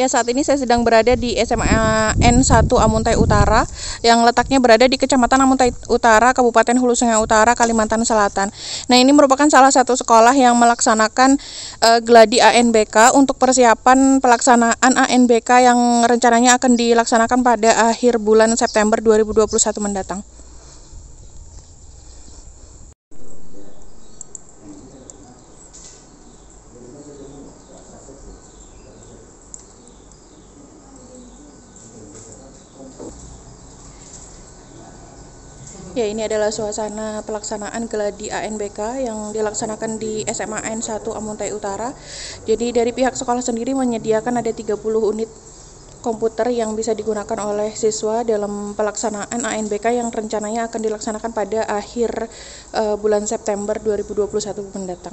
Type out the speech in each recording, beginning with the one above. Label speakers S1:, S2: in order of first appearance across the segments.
S1: Ya, saat ini saya sedang berada di SMA N1 Amuntai Utara yang letaknya berada di Kecamatan Amuntai Utara, Kabupaten Hulu Sungai Utara, Kalimantan Selatan. Nah, ini merupakan salah satu sekolah yang melaksanakan Gladi ANBK untuk persiapan pelaksanaan ANBK yang rencananya akan dilaksanakan pada akhir bulan September 2021 mendatang. Ya, ini adalah suasana pelaksanaan Gladi ANBK yang dilaksanakan di SMA N1 Amuntai Utara. Jadi dari pihak sekolah sendiri menyediakan ada 30 unit komputer yang bisa digunakan oleh siswa dalam pelaksanaan ANBK yang rencananya akan dilaksanakan pada akhir bulan September 2021 mendatang.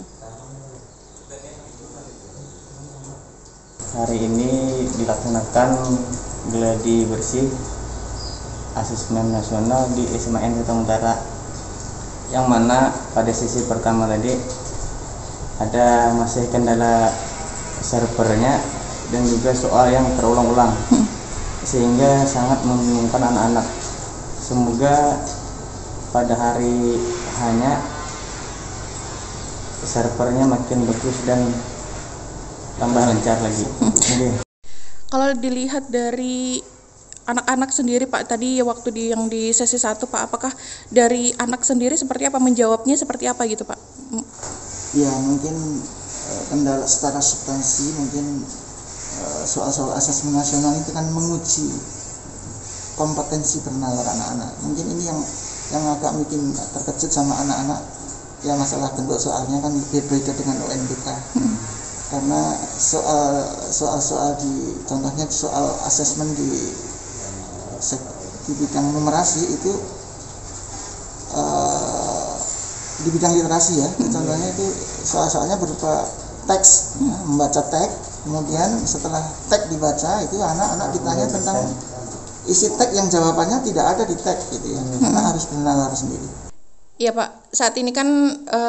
S2: Hari ini dilaksanakan Gladi bersih asesmen nasional di SMA N1 Utara, yang mana pada sesi pertama tadi ada masih kendala servernya dan juga soal yang terulang-ulang sehingga sangat membingungkan anak-anak. Semoga pada hari hanya servernya makin bagus dan tambah lancar lagi.
S1: Kalau dilihat dari anak-anak sendiri Pak, tadi waktu yang di sesi 1 Pak, apakah dari anak sendiri seperti apa, menjawabnya seperti apa gitu Pak?
S3: Ya, mungkin kendala secara substansi, mungkin soal-soal asesmen nasional itu kan menguji kompetensi bernalar anak-anak. Mungkin ini yang agak bikin terkejut sama anak-anak, ya masalah bentuk soalnya kan berbeda dengan UNBK. Karena soal di contohnya soal asesmen di bidang numerasi itu di bidang literasi ya, contohnya itu soal-soalnya berupa teks, ya, membaca teks, kemudian setelah teks dibaca itu anak-anak ditanya tentang isi teks yang jawabannya tidak ada di teks gitu ya, karena harus bernalar sendiri.
S1: Iya Pak, saat ini kan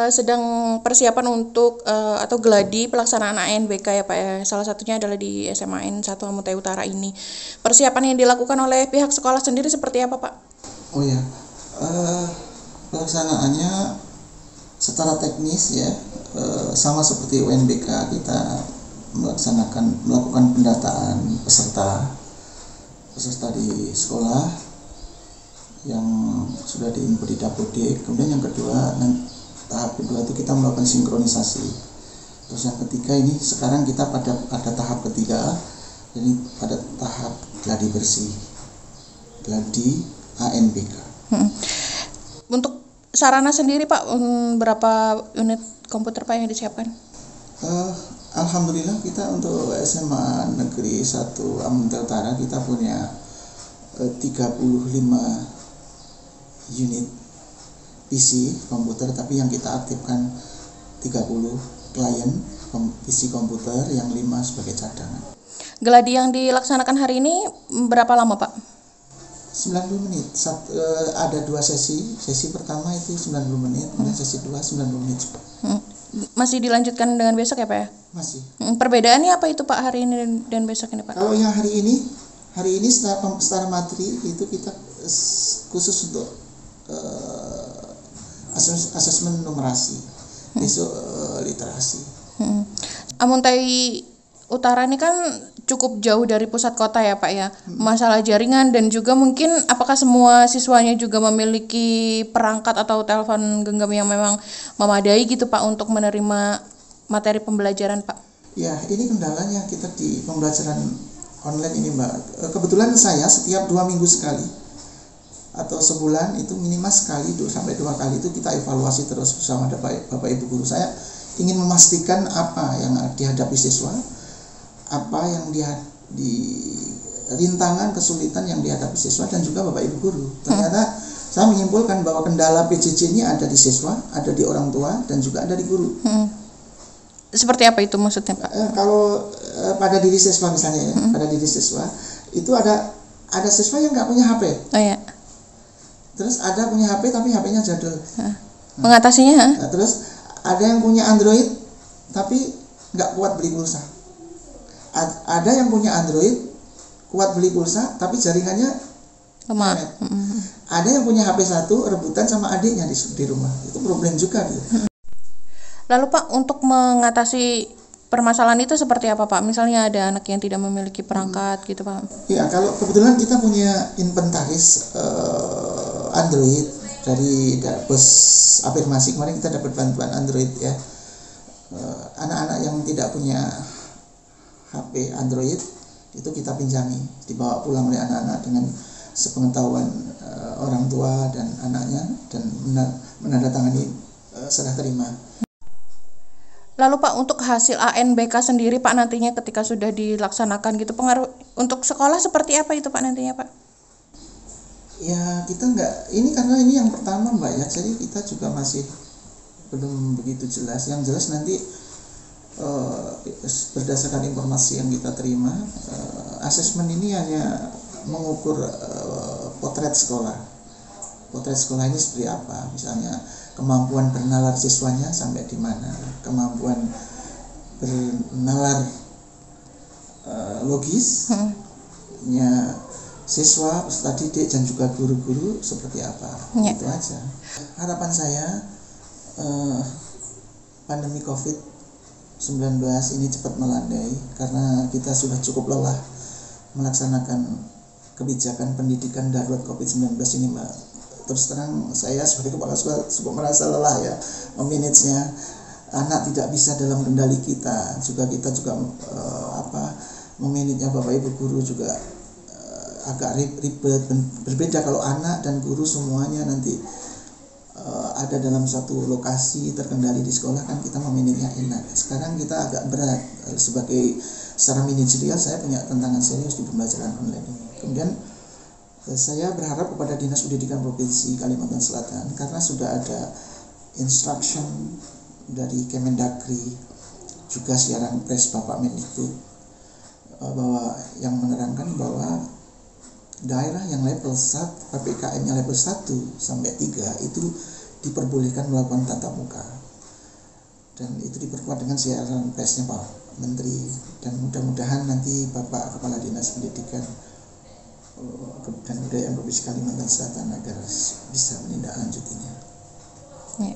S1: sedang persiapan untuk atau gladi pelaksanaan ANBK ya Pak ya. Salah satunya adalah di SMA N1 Amuntai Utara ini. Persiapan yang dilakukan oleh pihak sekolah sendiri seperti apa Pak?
S3: Oh ya, pelaksanaannya secara teknis ya sama seperti UNBK, kita melakukan pendataan peserta di sekolah yang sudah diinput di Dapodik. Kemudian yang kedua, tahap kedua itu kita melakukan sinkronisasi. Terus yang ketiga ini sekarang kita pada tahap ketiga, ini pada tahap gladi bersih, gladi ANBK.
S1: Untuk sarana sendiri Pak, berapa unit komputer Pak yang disiapkan?
S3: Alhamdulillah kita untuk SMA Negeri 1 Amuntai Utara kita punya 35 unit PC komputer, tapi yang kita aktifkan 30 klien PC komputer, yang 5 sebagai cadangan.
S1: Gladi yang dilaksanakan hari ini berapa lama Pak?
S3: 90 menit. Ada 2 sesi. Sesi pertama itu 90 menit, kemudian sesi 2 90 menit juga.
S1: Masih dilanjutkan dengan besok ya Pak ya?
S3: Masih.
S1: Perbedaannya apa itu Pak hari ini dan besok ini Pak?
S3: Kalau yang hari ini secara materi itu kita khusus untuk asesmen numerasi, besok literasi.
S1: Amuntai Utara ini kan cukup jauh dari pusat kota ya Pak ya. Masalah jaringan dan juga mungkin apakah semua siswanya juga memiliki perangkat atau telepon genggam yang memang memadai gitu Pak untuk menerima materi pembelajaran Pak?
S3: Ya, ini kendalanya kita di pembelajaran online ini Mbak. Kebetulan saya setiap 2 minggu sekali atau sebulan itu minimal sekali sampai 2 kali itu kita evaluasi terus bersama Bapak Ibu guru. Saya ingin memastikan apa yang dihadapi siswa, apa yang rintangan kesulitan yang dihadapi siswa dan juga Bapak Ibu guru. Ternyata saya menyimpulkan bahwa kendala PJJ ini ada di siswa, ada di orang tua, dan juga ada di guru.
S1: Seperti apa itu maksudnya Pak?
S3: Kalau pada diri siswa misalnya ya, pada diri siswa itu ada siswa yang nggak punya HP.
S1: Oh ya.
S3: Terus ada punya HP tapi HP-nya jadul.
S1: Mengatasinya?
S3: Terus ada yang punya Android tapi nggak kuat beli pulsa. Ada yang punya Android, kuat beli pulsa, tapi jaringannya
S1: lemah.
S3: Ada yang punya HP 1, rebutan sama adiknya di rumah. Itu problem juga gitu.
S1: Lalu Pak, untuk mengatasi permasalahan itu seperti apa Pak? Misalnya ada anak yang tidak memiliki perangkat gitu Pak.
S3: Ya, kalau kebetulan kita punya inventaris Android dari Bos Afirmasi, kemarin kita dapat bantuan Android ya. Anak-anak yang tidak punya HP Android itu kita pinjami, dibawa pulang oleh anak-anak dengan sepengetahuan orang tua dan anaknya, dan menandatangani serah terima.
S1: Lalu Pak, untuk hasil ANBK sendiri Pak nantinya ketika sudah dilaksanakan gitu, pengaruh untuk sekolah seperti apa itu Pak nantinya Pak?
S3: Ya kita karena ini yang pertama Mbak ya, jadi kita juga masih belum begitu jelas. Yang jelas nanti berdasarkan informasi yang kita terima, asesmen ini hanya mengukur potret sekolah. Potret sekolah ini seperti apa? Misalnya kemampuan bernalar siswanya sampai di mana, kemampuan bernalar logisnya siswa, peserta didik dan juga guru-guru seperti apa. Itu aja. Harapan saya pandemi COVID-19 ini cepat melandai, karena kita sudah cukup lelah melaksanakan kebijakan pendidikan darurat COVID-19 ini Mbak. Terus terang saya sebagai kepala sekolah cukup merasa lelah ya memanagenya. Anak tidak bisa dalam kendali kita, kita juga memanagenya Bapak Ibu guru juga agak ribet. Berbeda kalau anak dan guru semuanya nanti ada dalam satu lokasi terkendali di sekolah, kan kita memanagenya enak. Sekarang kita agak berat sebagai secara manajerial. Saya punya tantangan serius di pembelajaran online ini. Kemudian saya berharap kepada Dinas Pendidikan Provinsi Kalimantan Selatan, karena sudah ada instruction dari Kemendagri, juga siaran pers Bapak Mendikbud, bahwa yang menerangkan bahwa daerah yang level 1, PPKM-nya level 1 sampai 3 itu diperbolehkan melakukan tatap muka. Dan itu diperkuat dengan siaran persnya Pak Menteri, dan mudah-mudahan nanti Bapak Kepala Dinas Pendidikan dan Kebudayaan Provinsi Kalimantan Selatan agar bisa menindaklanjutinya.
S1: Ya.